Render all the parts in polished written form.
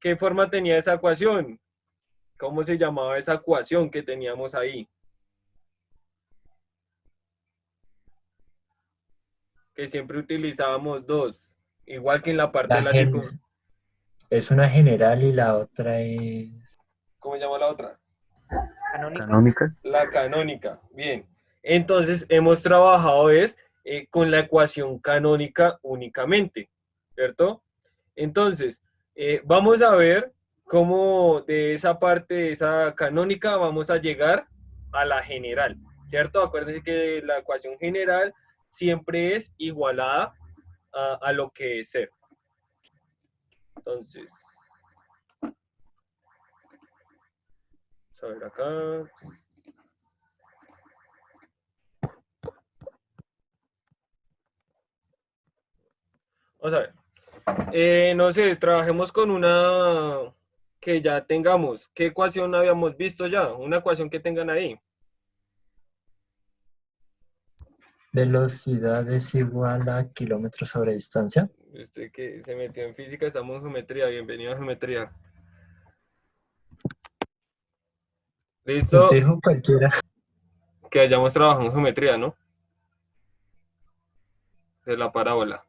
¿Qué forma tenía esa ecuación? ¿Cómo se llamaba esa ecuación que teníamos ahí? Que siempre utilizábamos dos, igual que en la parte de La la gen es una general y la otra es ¿Cómo se llama la otra? Canónica. canónica. La canónica. Bien. Entonces, hemos trabajado con la ecuación canónica únicamente, ¿cierto? Entonces, vamos a ver cómo de esa parte, de esa canónica, vamos a llegar a la general, ¿cierto? Acuérdense que la ecuación general siempre es igualada a lo que es cero. Entonces, vamos a ver acá. Vamos a ver. No sé, trabajemos con una que ya tengamos. ¿Qué ecuación habíamos visto ya? Una ecuación que tengan ahí. Velocidad es igual a kilómetros sobre distancia. Usted que se metió en física, estamos en geometría. Bienvenido a geometría. Usted ¿Listo? dijo cualquiera. Que hayamos trabajado en geometría, ¿no? De la parábola.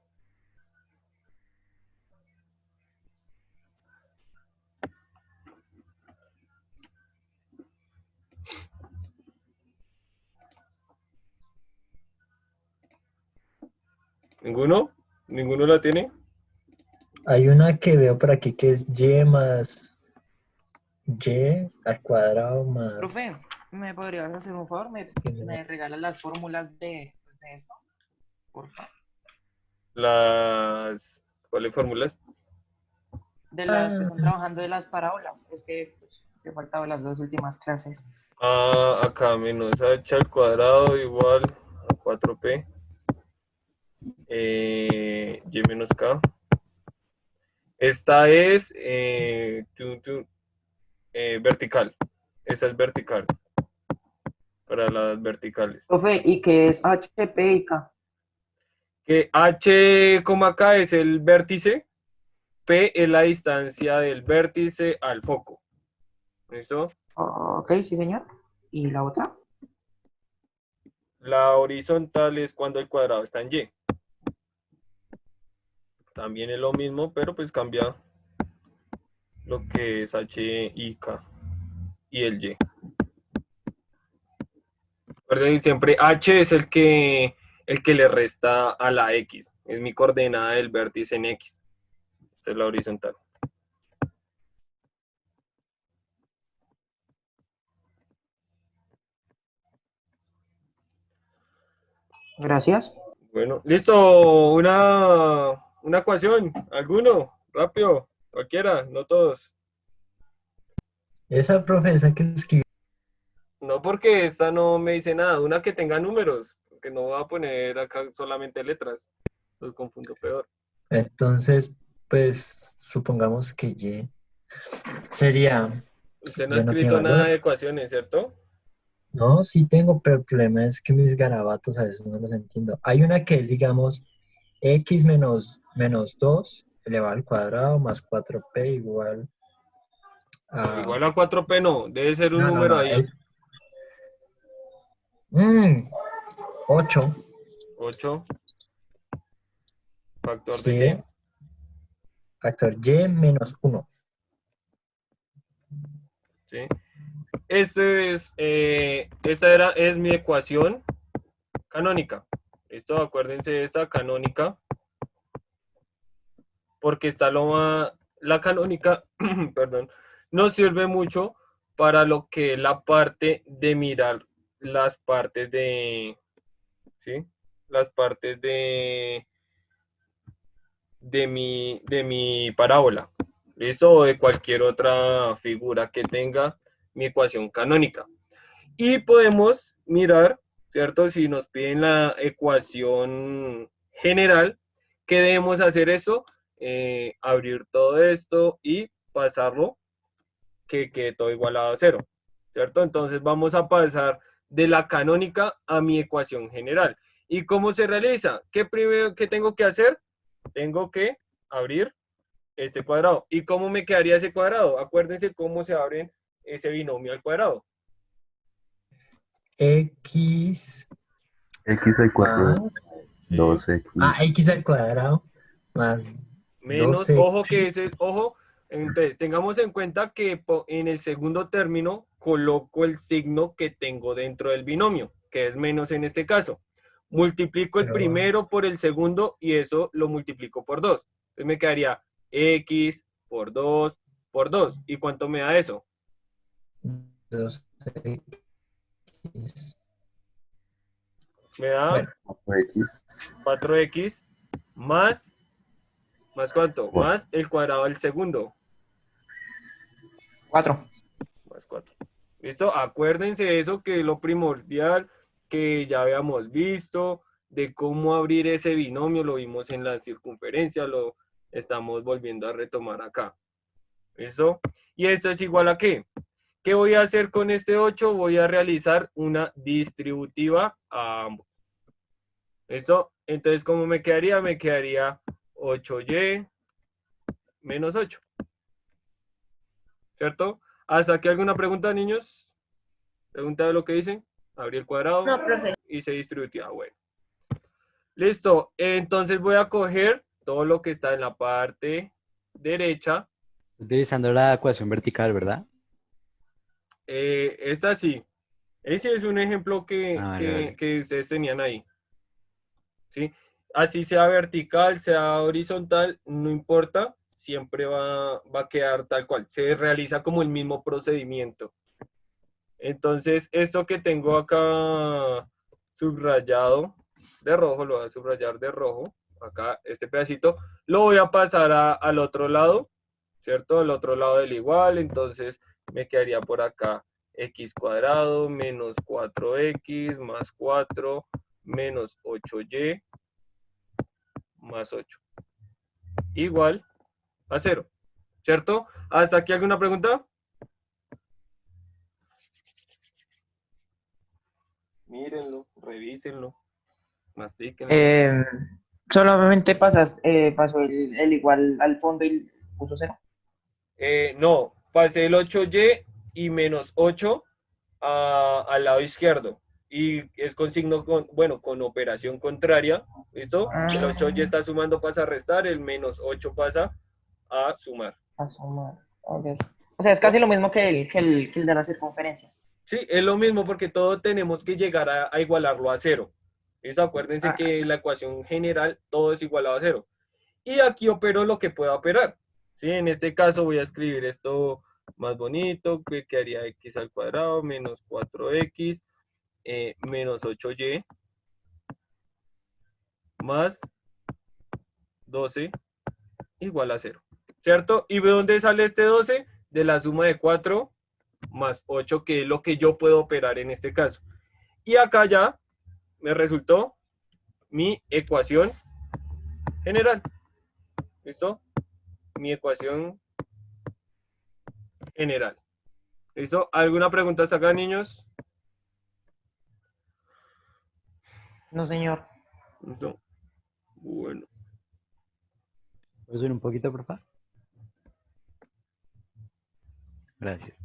¿Ninguno? ¿Ninguno la tiene? Hay una que veo por aquí que es y más y al cuadrado Profe, más... ¿me podrías hacer un favor? ¿Me regalas las fórmulas de esto? Por favor. Las... ¿Cuáles fórmulas? De las que Ah, están trabajando de las parábolas. Es que pues, he faltado las dos últimas clases. Ah, acá menos h al cuadrado igual a 4p. Y menos k. Esta es vertical. Esta es vertical. Para las verticales. Profe, ¿y qué es HP y K? Que h, k es el vértice, p es la distancia del vértice al foco. ¿Listo? Ok, sí, señor. ¿Y la otra? La horizontal es cuando el cuadrado está en y. También es lo mismo, pero pues cambia lo que es h y k y el y. Recuerden siempre h es el que le resta a la x. Es mi coordenada del vértice en x. Esta es la horizontal. Gracias. Bueno, listo. Una ecuación. ¿Alguno? Rápido. Cualquiera, no todos. esa profesa que escribió. No porque esta no me dice nada. Una que tenga números. Porque no voy a poner acá solamente letras. Los confundo peor. Entonces, pues supongamos que y sería, Usted no ha y no tiene escrito nada valor. de ecuaciones, ¿cierto? No, sí tengo, pero el problema es que mis garabatos a veces no los entiendo. Hay una que es, digamos, x menos 2 elevado al cuadrado más 4p igual No, a... igual a 4p no. Debe ser un No, no, número no, ahí. 8. 8. ¿Factor de Y qué? factor y menos 1. ¿Sí? Es mi ecuación canónica. Esto, acuérdense de esta canónica. Porque la canónica, perdón, nos sirve mucho para lo que es la parte de mirar las partes ¿sí? Las partes de mi parábola, ¿listo? O de cualquier otra figura que tenga mi ecuación canónica. Y podemos mirar, ¿cierto? Si nos piden la ecuación general, ¿qué debemos hacer eso? Abrir todo esto y pasarlo, que quede todo igualado a cero, ¿cierto? Entonces vamos a pasar de la canónica a mi ecuación general. ¿Y cómo se realiza? ¿Qué tengo que hacer? Tengo que abrir este cuadrado. ¿Y cómo me quedaría ese cuadrado? Acuérdense cómo se abre ese binomio al cuadrado. X X al cuadrado, más, ¿Sí? 2X. X al cuadrado más Menos, 12. ojo que ese, ojo, entonces tengamos en cuenta que en el segundo término coloco el signo que tengo dentro del binomio, que es menos en este caso. Multiplico el Pero primero por el segundo y eso lo multiplico por 2. Entonces me quedaría X por 2 por 2. ¿Y cuánto me da eso? 2X. Me da Bueno, 4X, 4X más, ¿más cuánto? 4. Más el cuadrado del segundo. 4. Más 4. ¿Listo? Acuérdense de eso, que es lo primordial que ya habíamos visto, de cómo abrir ese binomio, lo vimos en la circunferencia, lo estamos volviendo a retomar acá. ¿Listo? ¿Y esto es igual a qué? ¿Qué voy a hacer con este 8? Voy a realizar una distributiva a ambos. ¿Listo? Entonces, ¿cómo me quedaría? Me quedaría 8y menos 8. ¿Cierto? ¿Hasta aquí alguna pregunta, niños? Pregunta de lo que dicen. Abrí el cuadrado. No, profe. Y se distributiva. Bueno. Listo. Entonces voy a coger todo lo que está en la parte derecha. Utilizando la ecuación vertical, ¿verdad? Esta sí. Ese es un ejemplo Vale, vale. que ustedes tenían ahí. ¿Sí? Así sea vertical, sea horizontal, no importa. Siempre va a quedar tal cual. Se realiza como el mismo procedimiento. Entonces, esto que tengo acá subrayado de rojo, lo voy a subrayar de rojo, acá este pedacito, lo voy a pasar al otro lado, ¿cierto? Al otro lado del igual, entonces me quedaría por acá x cuadrado menos 4x más 4 menos 8y más 8, igual a 0, ¿cierto? ¿Hasta aquí alguna pregunta? Mírenlo, revísenlo, mastíquenlo. Solamente pasó el igual al fondo y puso 0. No, pasé el 8y y menos 8 al lado izquierdo. Y es con signo, bueno, con operación contraria. ¿Listo? El 8y está sumando, pasa a restar, el menos 8 pasa a sumar. A sumar. Ok. O sea, es ¿Listo? casi lo mismo que el de la circunferencia. Sí, es lo mismo porque todo tenemos que llegar a igualarlo a 0. ¿Listo? Acuérdense Ah, que la ecuación general todo es igualado a 0. Y aquí opero lo que pueda operar. ¿Sí? En este caso voy a escribir esto más bonito, que quedaría x al cuadrado menos 4x menos 8y más 12 igual a 0. ¿Cierto? ¿Y de dónde sale este 12? De la suma de 4 más 8, que es lo que yo puedo operar en este caso. Y acá ya me resultó mi ecuación general. ¿Listo? Mi ecuación general. ¿Listo? ¿Alguna pregunta hasta acá, niños? no, señor. ¿Listo? Bueno. ¿Puedes subir un poquito, por favor? Gracias.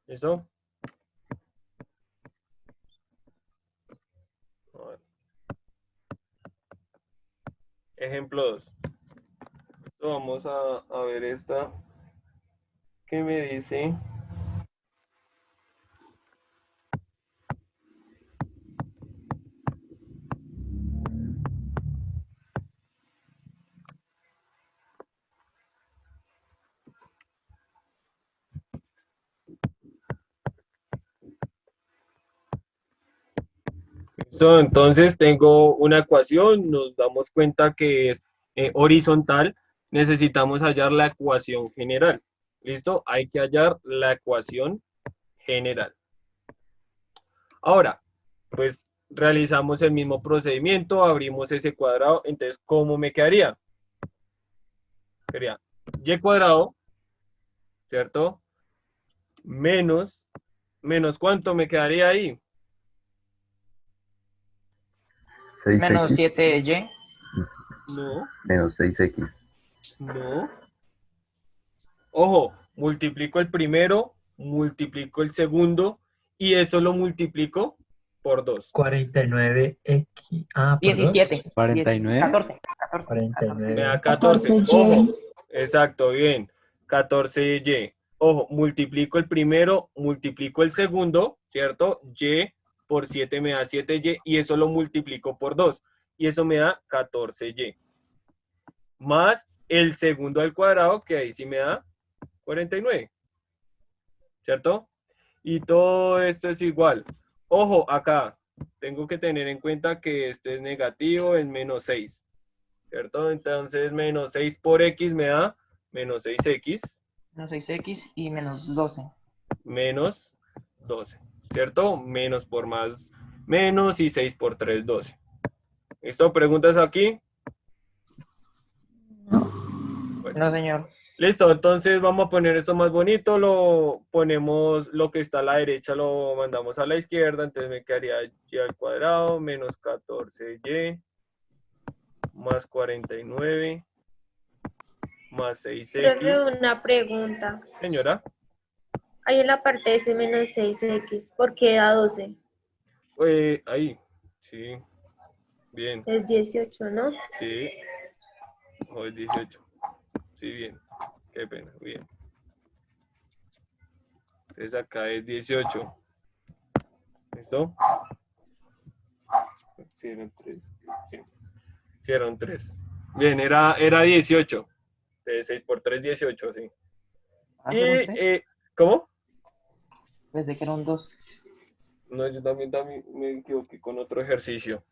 ¿Listo? A ver. Ejemplo 2. Vamos a ver esta. ¿Qué me dice? So, entonces tengo una ecuación, nos damos cuenta que es horizontal, necesitamos hallar la ecuación general. ¿Listo? Hay que hallar la ecuación general. Ahora, pues realizamos el mismo procedimiento, abrimos ese cuadrado, entonces, ¿cómo me quedaría? Sería y cuadrado, ¿cierto? Menos ¿cuánto me quedaría ahí? Menos 6x 7y. No, menos 6x. no. Ojo, multiplico el primero, multiplico el segundo y eso lo multiplico por 2. 49x. Ah, por 2. 17. 49. 14. 14. Me da 49. 14. 14y. Ojo, exacto, bien. 14y. Ojo, multiplico el primero, multiplico el segundo, ¿cierto? Y por 7 me da 7y y eso lo multiplico por 2. Y eso me da 14y. Más el segundo al cuadrado, que ahí sí me da 49. ¿Cierto? Y todo esto es igual. Ojo, acá tengo que tener en cuenta que este es negativo, es menos 6. ¿Cierto? Entonces, menos 6 por x me da menos 6x Menos 6x y menos 12. menos 12. ¿Cierto? Menos por más menos y 6 por 3, 12. ¿Listo? ¿Preguntas aquí? Bueno. No, señor. Listo, entonces vamos a poner esto más bonito, lo ponemos lo que está a la derecha, lo mandamos a la izquierda, entonces me quedaría y al cuadrado menos 14y más 49 más Profe, 6x. una pregunta. Señora, Ahí en la parte de ese menos 6x, ¿por qué da 12? ahí, sí, bien, Es 18, ¿no? sí, hoy 18, sí, bien, qué pena, bien. Entonces acá es 18, ¿listo? Sí, eran 3, sí. Sí, eran 3. Bien, era 18. 6 por 3, 18, sí. ¿Ah, Y, fueron 3? ¿cómo? Pensé que era un 2. No, yo también me equivoqué con otro ejercicio.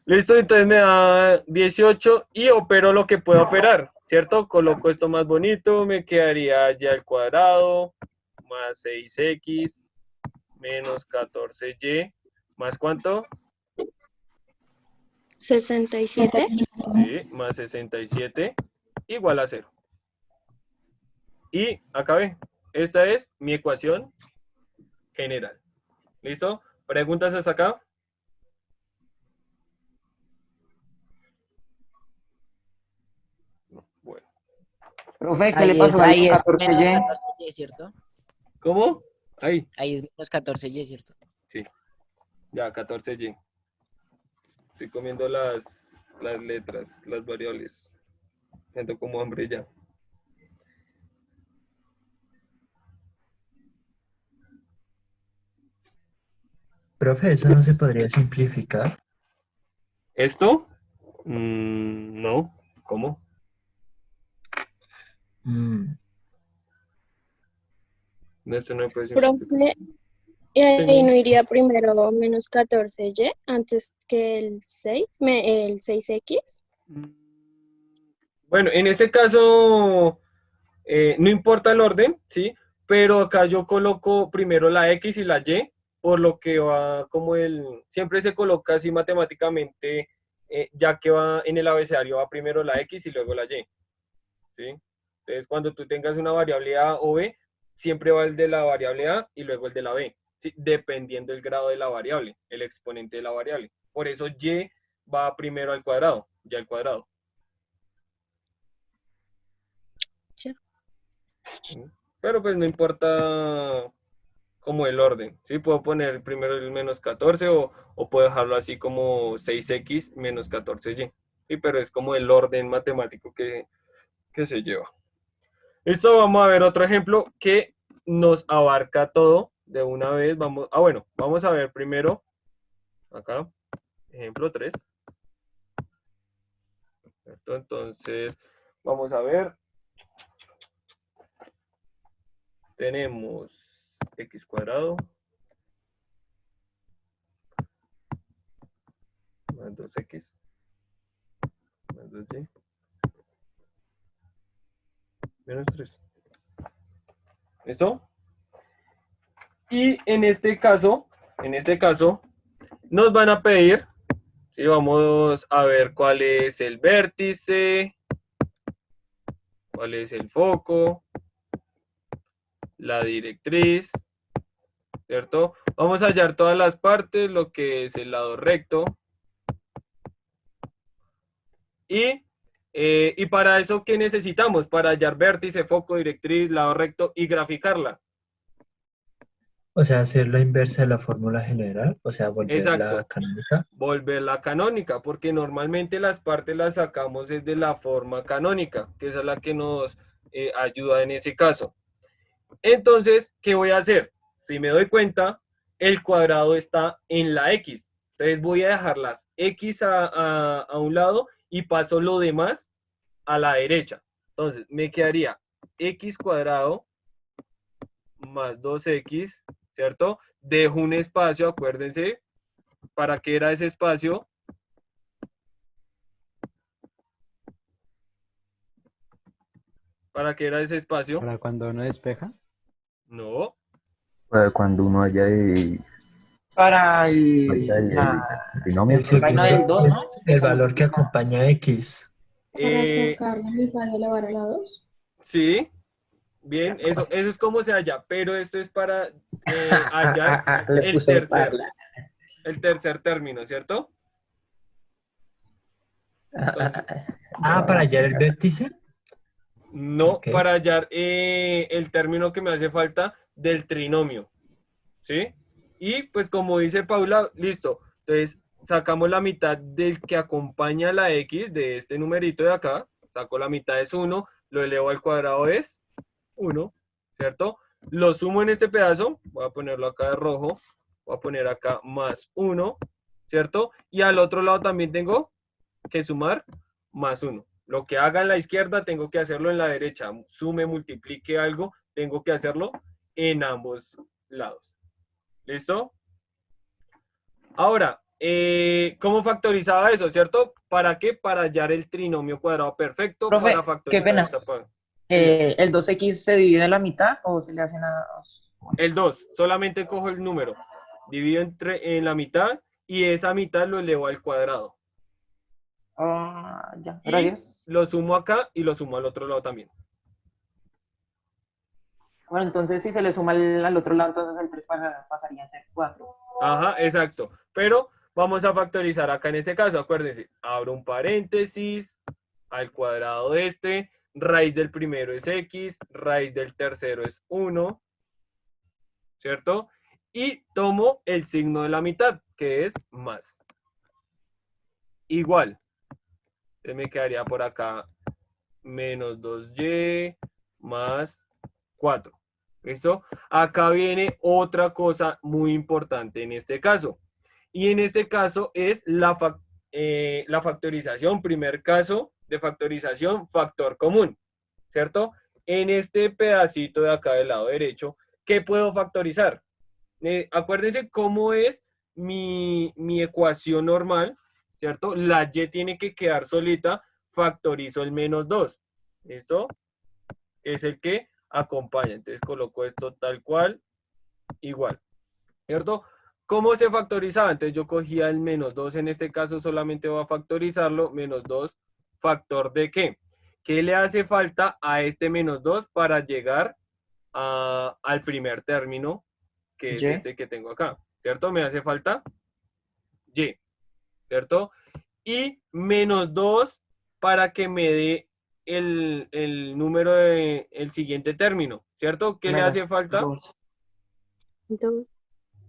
Listo, entonces me da 18 y opero lo que puedo operar, ¿cierto? Coloco esto más bonito, me quedaría ya al cuadrado, más 6x, menos 14y, ¿más cuánto? 67. Sí, más 67, igual a 0. Y acabé. Esta es mi ecuación general. ¿Listo? ¿Preguntas hasta acá? No, bueno. Profe, ¿qué le Ahí es, pasó ahí ahí con es menos 14y? 14y, ¿cierto? ¿Cómo? Ahí. Ahí es menos 14y, ¿cierto? Sí. Ya, 14y. Estoy comiendo las letras, las variables. Siento como hambre ya. Profe, ¿eso no se podría simplificar? ¿Esto? No. ¿Cómo? Mm, No, esto no puede ser. Profe, ¿y ahí Señor. no iría primero menos 14y antes que el 6, el 6x? Bueno, en este caso, no importa el orden, ¿sí? Pero acá yo coloco primero la X y la Y, por lo que va como siempre se coloca así matemáticamente, ya que va en el abecedario va primero la X y luego la Y, ¿sí? Entonces, cuando tú tengas una variable A o B, siempre va el de la variable A y luego el de la B, ¿sí? Dependiendo del grado de la variable, el exponente de la variable. Por eso Y va primero al cuadrado, Y al cuadrado. Ya. ¿Sí? Pero pues no importa como el orden, ¿sí? Puedo poner primero el menos 14 o puedo dejarlo así como 6x menos 14y, ¿sí? Pero es como el orden matemático que se lleva. Listo, vamos a ver otro ejemplo que nos abarca todo de una vez. Bueno, vamos a ver primero, acá, ejemplo 3. ¿Cierto? Entonces, vamos a ver. Tenemos x cuadrado más 2x más 2y menos 3. ¿Listo? Y en este caso, nos van a pedir, ¿sí? Vamos a ver cuál es el vértice, cuál es el foco, la directriz, ¿cierto? Vamos a hallar todas las partes, lo que es el lado recto. Y para eso, ¿qué necesitamos? Para hallar vértice, foco, directriz, lado recto y graficarla. O sea, hacer la inversa de la fórmula general, o sea, volverla Exacto. canónica. Volverla canónica, porque normalmente las partes las sacamos desde la forma canónica, que esa es la que nos ayuda en ese caso. Entonces, ¿qué voy a hacer? Si me doy cuenta, el cuadrado está en la X. Entonces voy a dejar las X a un lado y paso lo demás a la derecha. Entonces, me quedaría X cuadrado más 2X, ¿cierto? Dejo un espacio, acuérdense, ¿para qué era ese espacio? ¿Para qué era ese espacio? Para cuando uno despeja. No. Cuando uno haya Para el binomio. El vaina del 2, ¿no? el valor que acompaña a X. Para sacar la mitad y elevar a la 2. Sí, bien, eso es como se halla, pero esto es para hallar Le puse parla. el tercer término, ¿cierto? Entonces, Para hallar el vértice. no, Ok. para hallar el término que me hace falta del trinomio, ¿sí? Y pues como dice Paula, listo, entonces sacamos la mitad del que acompaña a la X de este numerito de acá, saco la mitad es 1, lo elevo al cuadrado es 1, ¿cierto? Lo sumo en este pedazo, voy a ponerlo acá de rojo, voy a poner acá más 1, ¿cierto? Y al otro lado también tengo que sumar más 1. Lo que haga en la izquierda tengo que hacerlo en la derecha. Sume, multiplique algo, tengo que hacerlo en ambos lados. ¿Listo? Ahora, ¿cómo factorizaba eso, cierto? ¿Para qué? Para hallar el trinomio cuadrado perfecto. Profe, Para qué factorizar pena. esta parte. ¿El 2x se divide en la mitad o se le hace nada? El 2, solamente cojo el número, divido en la mitad y esa mitad lo elevo al cuadrado. Ya, Y gracias. lo sumo acá y lo sumo al otro lado también. Bueno, entonces si se le suma al otro lado, entonces el 3 pasaría a ser 4. Ajá, exacto. Pero vamos a factorizar acá en este caso, acuérdense, abro un paréntesis, al cuadrado de este, raíz del primero es X, raíz del tercero es 1, ¿cierto? Y tomo el signo de la mitad, que es más. Igual. Entonces me quedaría por acá menos 2y más 4. ¿Listo? Acá viene otra cosa muy importante en este caso. Y en este caso es la factorización. Primer caso de factorización, factor común. ¿Cierto? En este pedacito de acá del lado derecho, ¿qué puedo factorizar? Acuérdense cómo es mi ecuación normal, ¿cierto? La y tiene que quedar solita, factorizo el menos 2. ¿Listo? Es el que acompaña. Entonces coloco esto tal cual, igual. ¿Cierto? ¿Cómo se factorizaba? Entonces yo cogía el menos 2, en este caso solamente voy a factorizarlo, menos 2, ¿factor de qué? ¿Qué le hace falta a este menos 2 para llegar al primer término, que es este que tengo acá? ¿Cierto? Me hace falta y, ¿cierto? Y menos 2 para que me dé el número del siguiente término, ¿cierto? ¿Qué le hace falta? 2. Entonces,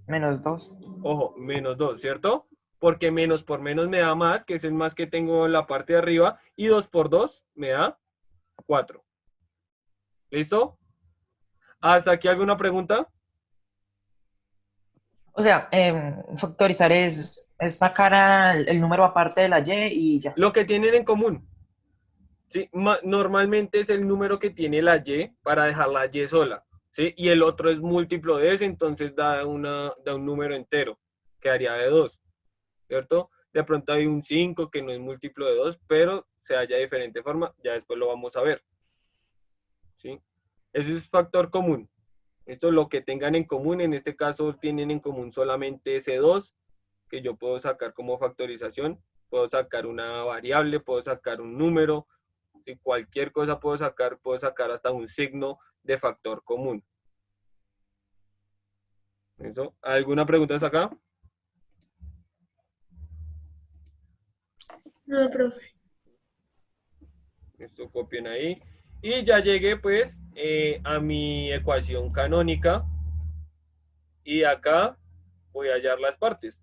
Menos 2. Ojo, menos 2, ¿cierto? Porque menos por menos me da más, que es el más que tengo en la parte de arriba, y 2 por 2 me da 4. ¿Listo? ¿Hasta aquí alguna pregunta? O sea, factorizar es sacar el número aparte de la y ya. Lo que tienen en común. ¿Sí? Normalmente es el número que tiene la y para dejar la y sola. ¿Sí? Y el otro es múltiplo de ese, entonces da un número entero, quedaría de 2, ¿cierto? de pronto hay un 5 que no es múltiplo de 2, pero se halla de diferente forma, ya después lo vamos a ver. ¿Sí? Ese es factor común. Esto es lo que tengan en común, en este caso tienen en común solamente ese 2, que yo puedo sacar como factorización, puedo sacar una variable, puedo sacar un número, y cualquier cosa puedo sacar hasta un signo de factor común. ¿Eso? ¿Alguna pregunta hasta acá? No, profe. Esto copien ahí. Y ya llegué pues a mi ecuación canónica. Y acá voy a hallar las partes.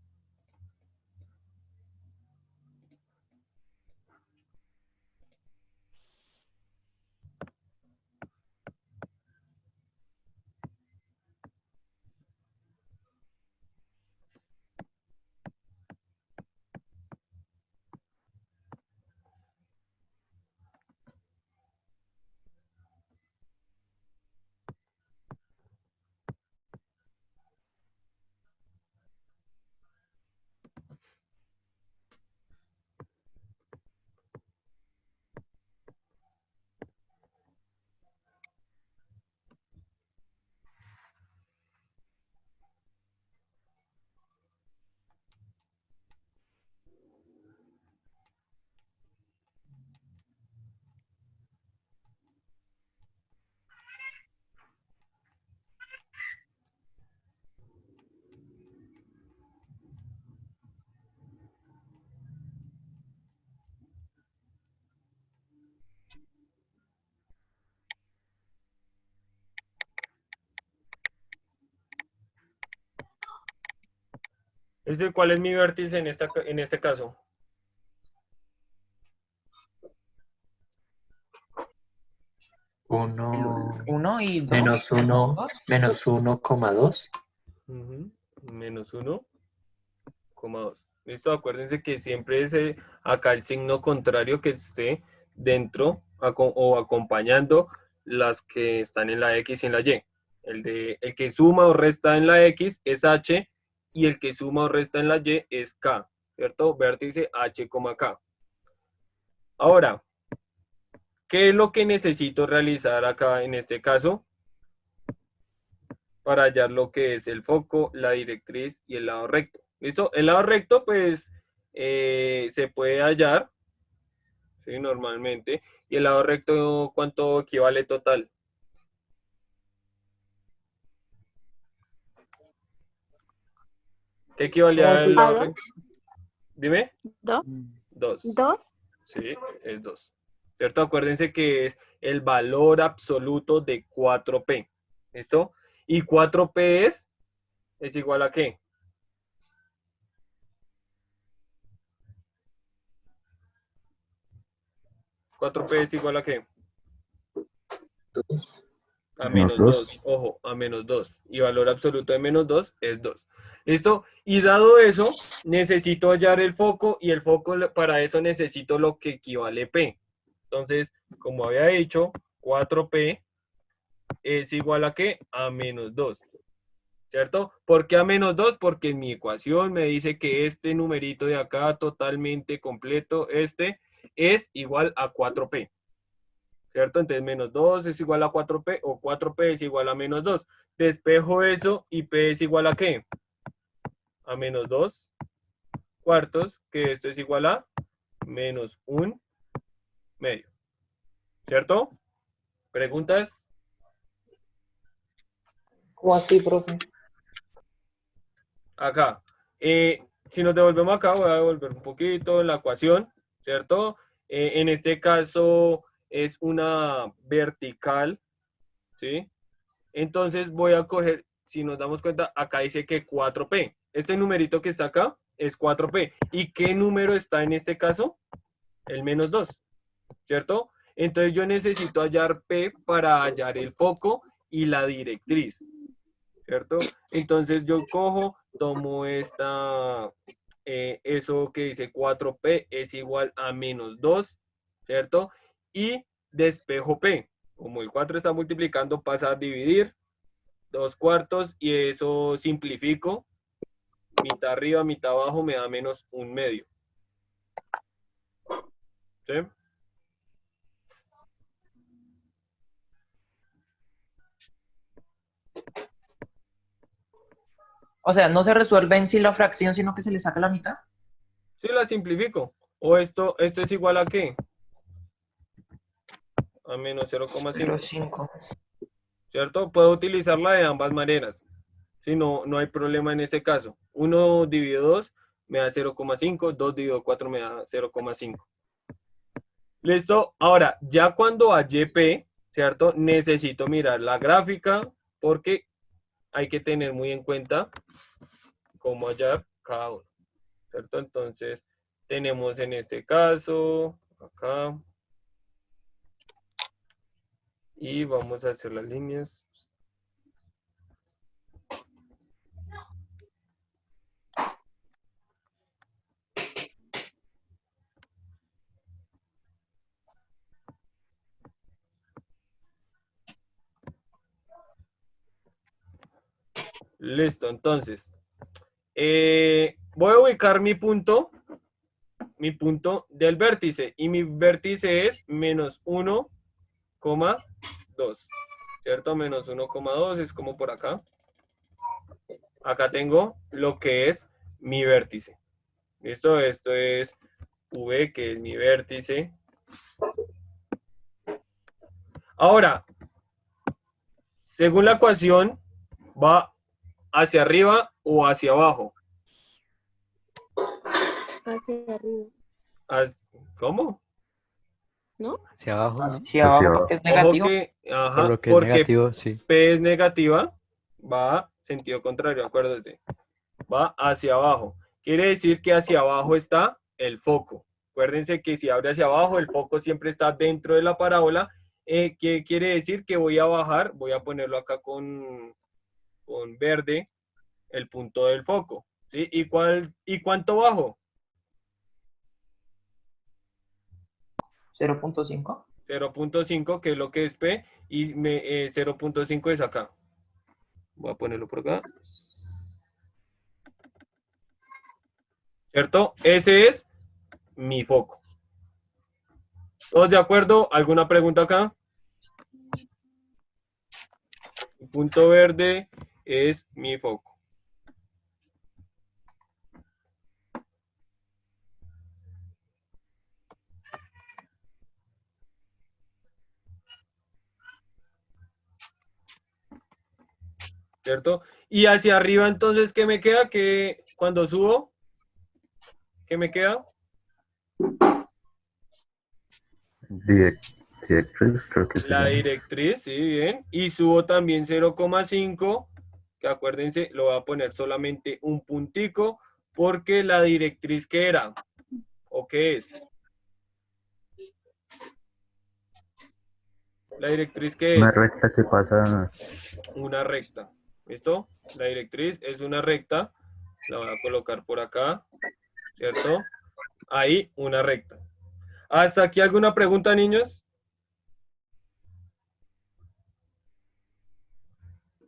¿Cuál es mi vértice en este caso? Uno, 1 y 2. menos 1,2. Menos 1,2. Listo, acuérdense que siempre es acá el signo contrario que esté dentro o acompañando las que están en la X y en la Y. El que suma o resta en la X es H y el que suma o resta en la Y es K, ¿cierto? Vértice H, K. Ahora, ¿qué es lo que necesito realizar acá en este caso? Para hallar lo que es el foco, la directriz y el lado recto. ¿Listo? El lado recto, pues, se puede hallar, ¿sí? Normalmente. Y el lado recto, ¿cuánto equivale total? ¿Qué equivalía al lado recto? Dime. 2. 2. 2. Sí, es 2. ¿Cierto? Acuérdense que es el valor absoluto de 4P. ¿Listo? Y 4P es igual a ¿qué? 4P es igual a ¿qué? 2. A Menos menos 2. 2. Ojo, a menos 2. Y valor absoluto de menos 2 es 2. ¿Listo? Y dado eso, necesito hallar el foco y el foco para eso necesito lo que equivale P. Entonces, como había dicho, 4P es igual a ¿qué? A menos 2. ¿Cierto? ¿Por qué a menos 2? Porque en mi ecuación me dice que este numerito de acá totalmente completo, es igual a 4P. ¿Cierto? Entonces menos 2 es igual a 4P o 4P es igual a menos 2. Despejo eso y P es igual a ¿qué? A menos 2 cuartos, que esto es igual a menos 1 medio. ¿Cierto? ¿Preguntas? ¿Cómo así, profe? Acá. Si nos devolvemos acá, voy a devolver un poquito la ecuación, ¿cierto? En este caso es una vertical, ¿sí? Entonces voy a coger, si nos damos cuenta, acá dice que 4P. Este numerito que está acá es 4P. ¿Y qué número está en este caso? El menos 2, ¿cierto? Entonces yo necesito hallar P para hallar el foco y la directriz, ¿cierto? Entonces yo cojo, tomo eso que dice 4P es igual a menos 2, ¿cierto? Y despejo P. Como el 4 está multiplicando, pasa a dividir 2 cuartos y eso simplifico. Mitad arriba, mitad abajo me da menos 1 medio. ¿Sí? O sea, no se resuelve en sí la fracción, sino que se le saca la mitad. Sí, la simplifico. O esto es igual a ¿qué? A menos 0,5. 0,5. ¿Cierto? Puedo utilizarla de ambas maneras. Si no, no hay problema en este caso. 1 dividido 2 me da 0,5, 2 dividido 4 me da 0,5. ¿Listo? Ahora, ya cuando a YP, ¿cierto? Necesito mirar la gráfica porque hay que tener muy en cuenta cómo hallar cada uno, ¿cierto? Entonces, tenemos en este caso, acá, y vamos a hacer las líneas. Listo, entonces, voy a ubicar mi punto del vértice, y mi vértice es menos 1,2, ¿cierto? Menos 1,2 es como por acá. Acá tengo lo que es mi vértice. ¿Listo? Esto es V, que es mi vértice. Ahora, según la ecuación, ¿va hacia arriba o hacia abajo? Hacia arriba, ¿Cómo? ¿no? Hacia abajo, ¿no? Hacia abajo porque es Ojo negativo. que, Por ajá, lo que es porque negativo, sí. P es negativa, va sentido contrario, acuérdate. Va hacia abajo. Quiere decir que hacia abajo está el foco. Acuérdense que si abre hacia abajo, el foco siempre está dentro de la parábola. ¿Qué quiere decir? Que voy a bajar, voy a ponerlo acá con verde, el punto del foco. ¿Sí? ¿Y cuánto bajo? 0,5. 0,5, que es lo que es P, y 0,5 es acá. Voy a ponerlo por acá. ¿Cierto? Ese es mi foco. ¿Todos de acuerdo? ¿Alguna pregunta acá? El punto verde es mi foco. ¿Cierto? Y hacia arriba, entonces, ¿qué me queda? Que cuando subo, ¿qué me queda? Directriz, creo que se La llama. directriz, sí, bien. Y subo también 0,5, que acuérdense, lo voy a poner solamente un puntico, porque la directriz, ¿qué era? ¿O qué es? ¿La directriz qué Una es? recta que pasa. Una recta. ¿Listo? La directriz es una recta. La voy a colocar por acá, ¿cierto? Ahí, una recta. ¿Hasta aquí alguna pregunta, niños?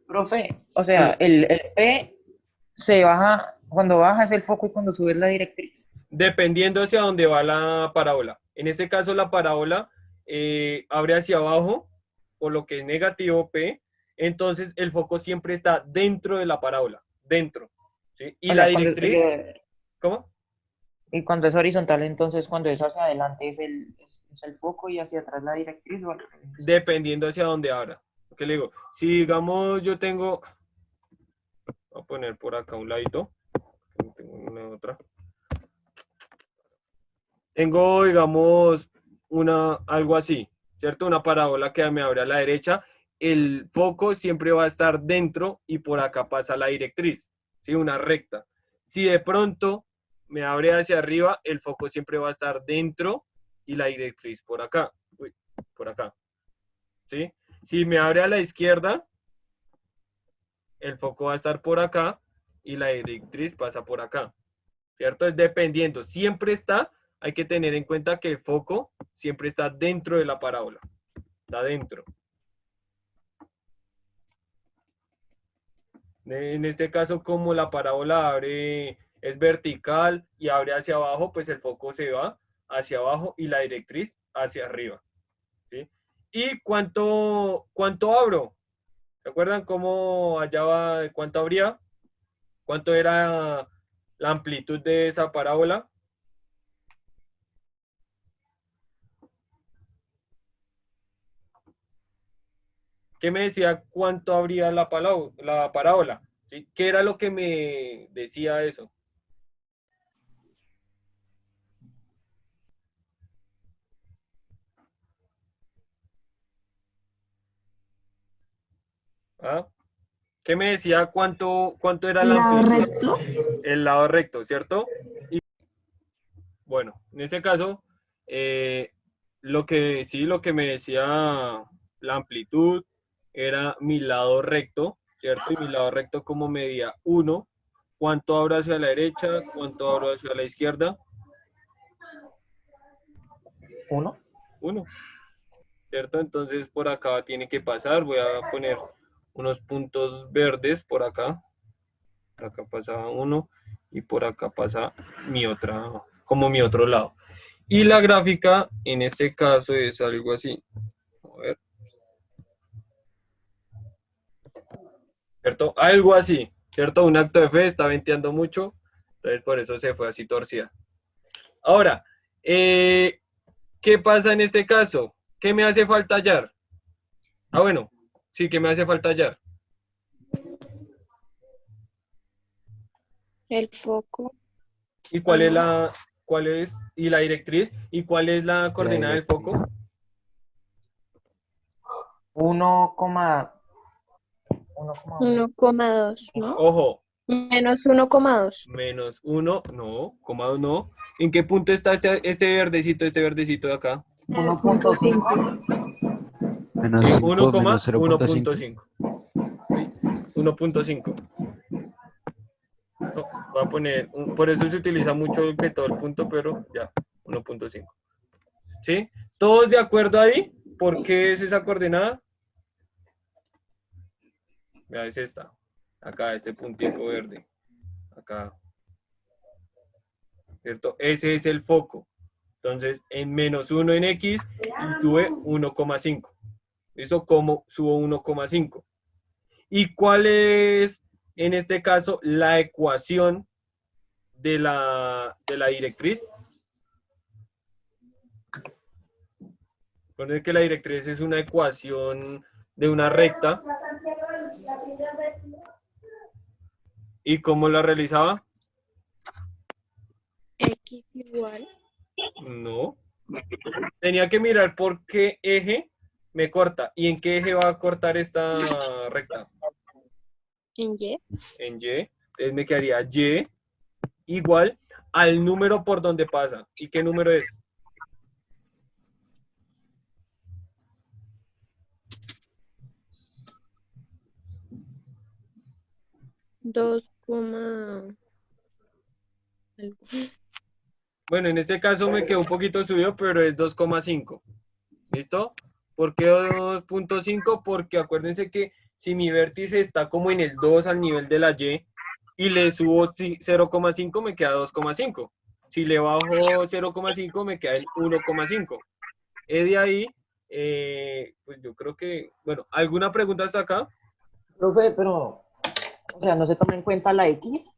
Profe, o sea, el P se baja, cuando baja es el foco y cuando sube es la directriz. Dependiendo hacia dónde va la parábola. En este caso, la parábola abre hacia abajo, por lo que es negativo P. Entonces, el foco siempre está dentro de la parábola. Dentro. ¿Sí? Y O la sea, directriz, ¿cómo? y cuando es horizontal, entonces cuando es hacia adelante es el foco y hacia atrás la directriz o al revés. Dependiendo hacia dónde abra. ¿Qué le digo? Si digamos yo tengo, voy a poner por acá un ladito, tengo una otra. Tengo, digamos, algo así, ¿cierto? Una parábola que me abre a la derecha. El foco siempre va a estar dentro y por acá pasa la directriz, ¿sí? Una recta. Si de pronto me abre hacia arriba, el foco siempre va a estar dentro y la directriz por acá. Uy, por acá, ¿sí? Si me abre a la izquierda, el foco va a estar por acá y la directriz pasa por acá, ¿cierto? Es dependiendo, siempre está, hay que tener en cuenta que el foco siempre está dentro de la parábola, está dentro. En este caso, como la parábola es vertical y abre hacia abajo, pues el foco se va hacia abajo y la directriz hacia arriba. ¿Sí? ¿Y cuánto abro? ¿Se acuerdan cómo allá va, cuánto abría? ¿Cuánto era la amplitud de esa parábola? ¿Qué me decía cuánto abría la parábola? ¿Sí? ¿Qué era lo que me decía eso? ¿Ah? ¿Qué me decía cuánto era ¿El la lado amplitud? recto? El lado recto, ¿cierto? Y bueno, en este caso, lo que me decía la amplitud era mi lado recto, ¿cierto? Y mi lado recto como medía 1. ¿Cuánto abro hacia la derecha? ¿Cuánto abro hacia la izquierda? 1. 1, ¿cierto? Entonces por acá tiene que pasar. Voy a poner unos puntos verdes por acá. Por acá pasaba 1 y por acá pasa como mi otro lado. Y la gráfica en este caso es algo así. A ver. ¿Cierto? Algo así, ¿cierto? Un acto de fe está venteando mucho, entonces por eso se fue así torcida. Ahora, ¿qué pasa en este caso? ¿Qué me hace falta hallar? Ah, bueno, sí, ¿qué me hace falta hallar? El foco. ¿Y y la directriz? ¿Y cuál es la coordenada del foco? 1,1. 1,2, ¿no? Ojo, Menos 1,2. menos 1, no, coma 2 no. ¿En qué punto está este verdecito de acá? 1,5. Menos 5 menos 0.5. 1,1.5. 1.5. No, voy a poner, por eso se utiliza mucho que todo el punto, pero ya, 1.5. ¿Sí? ¿Todos de acuerdo ahí? ¿Por qué es esa coordenada? Vea, es esta. Acá, este puntico verde. Acá. ¿Cierto? Ese es el foco. Entonces, en menos 1 en X y sube 1,5. ¿Listo? ¿Cómo subo 1,5? ¿Y cuál es, en este caso, la ecuación de la directriz? Recuerden que la directriz es una ecuación de una recta. ¿Y cómo la realizaba? X igual. No. Tenía que mirar por qué eje me corta. ¿Y en qué eje va a cortar esta recta? En Y. En Y. Entonces me quedaría Y igual al número por donde pasa. ¿Y qué número es? 2, Bueno, en este caso me quedó un poquito subido, pero es 2,5. ¿Listo? ¿Por qué 2,5? Porque acuérdense que si mi vértice está como en el 2 al nivel de la y le subo 0,5 me queda 2,5. Si le bajo 0,5 me queda el 1,5. De ahí, pues yo creo que, bueno, ¿alguna pregunta hasta acá? Profe, pero, o sea, ¿no se toma en cuenta la X?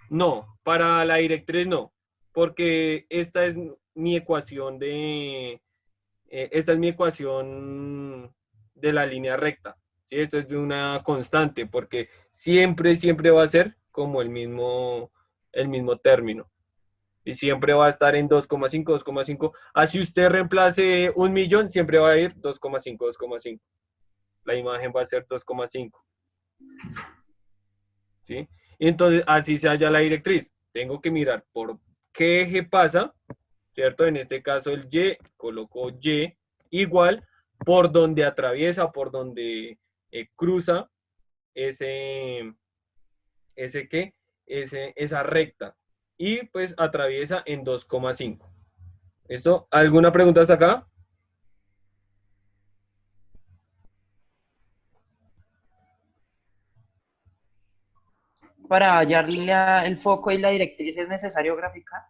No, para la directriz no, porque esta es mi ecuación esta es mi ecuación de la línea recta. ¿Sí? Esto es de una constante, porque siempre va a ser como el mismo término. Y siempre va a estar en 2,5, 2,5. Así usted reemplace 1.000.000, siempre va a ir 2,5, 2,5. La imagen va a ser 2,5. ¿Sí? Y entonces, así se halla la directriz. Tengo que mirar por qué eje pasa, ¿cierto? En este caso el Y, coloco Y igual por donde atraviesa, por donde cruza esa recta. Y pues atraviesa en 2,5. ¿Esto? ¿Alguna pregunta hasta acá? Para hallar el foco y la directriz es necesario graficar.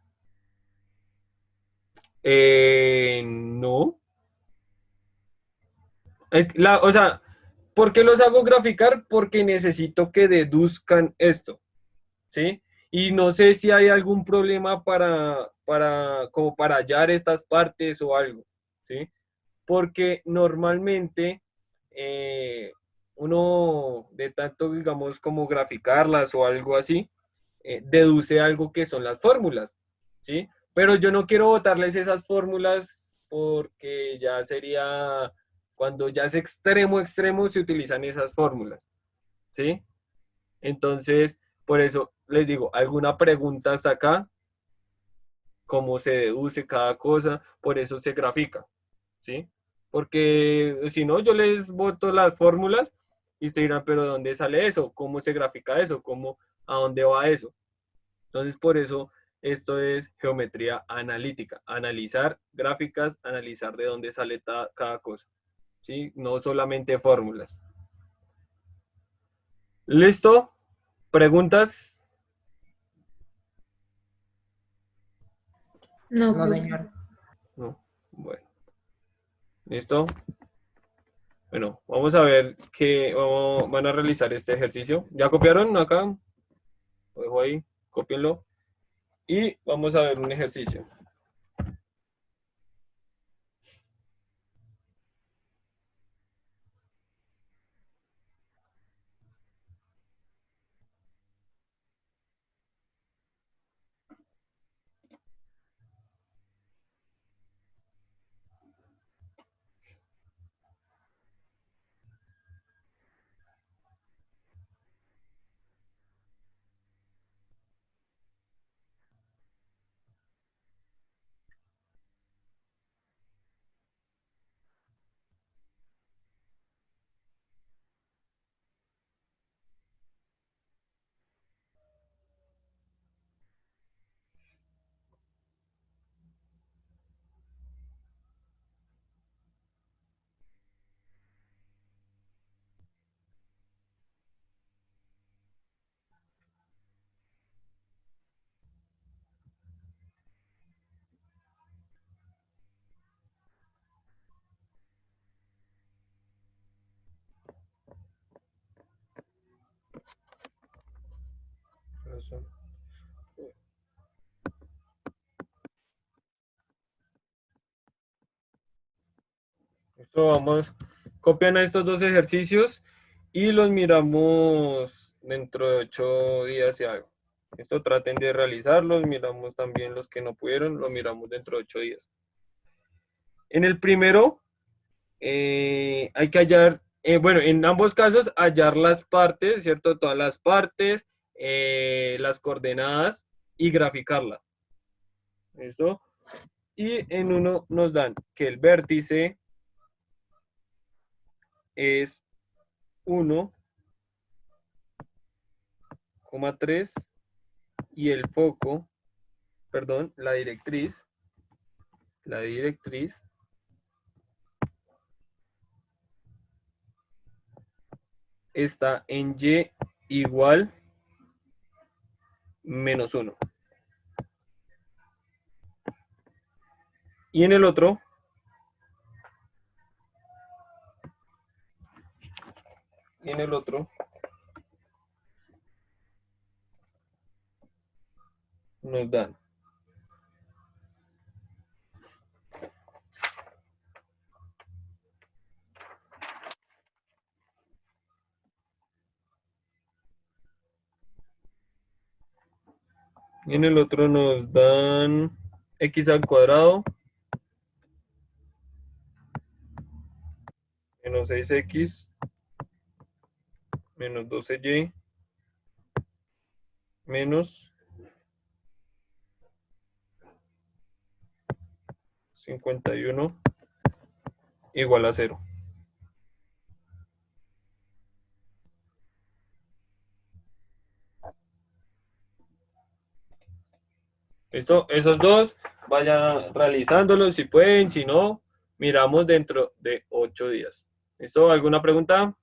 No. O sea, ¿por qué los hago graficar? Porque necesito que deduzcan esto, ¿sí? Y no sé si hay algún problema como para hallar estas partes o algo, ¿sí? Porque normalmente uno de tanto, digamos, como graficarlas o algo así, deduce algo que son las fórmulas, ¿sí? Pero yo no quiero botarles esas fórmulas porque ya sería, cuando ya es extremo, extremo, se utilizan esas fórmulas, ¿sí? Entonces, por eso les digo, ¿alguna pregunta hasta acá? ¿Cómo se deduce cada cosa? Por eso se grafica, ¿sí? Porque si no, yo les boto las fórmulas y ustedes dirán, pero ¿de dónde sale eso? ¿Cómo se grafica eso? ¿A dónde va eso? Entonces, por eso esto es geometría analítica. Analizar gráficas, analizar de dónde sale cada cosa, ¿sí? No solamente fórmulas. ¿Listo? ¿Preguntas? No, No, profe. señor. No. Bueno. ¿Listo? Bueno, vamos a ver van a realizar este ejercicio. ¿Ya copiaron acá? Lo dejo ahí, cópienlo. Y vamos a ver un ejercicio. Esto vamos, copian a estos dos ejercicios y los miramos dentro de 8 días y algo. Esto traten de realizarlos, miramos también los que no pudieron, lo miramos dentro de 8 días. En el primero, hay que hallar, bueno, en ambos casos, hallar las partes, ¿cierto? Todas las partes, las coordenadas y graficarla. ¿Listo? Y en uno nos dan que el vértice es 1,3 y el foco, perdón, la directriz está en y igual -1. Y en el otro, nos dan x al cuadrado menos 6x menos 12y menos 51 igual a 0. ¿Listo? Esos dos, vayan realizándolos si pueden, si no, miramos dentro de 8 días. ¿Listo? ¿Alguna pregunta?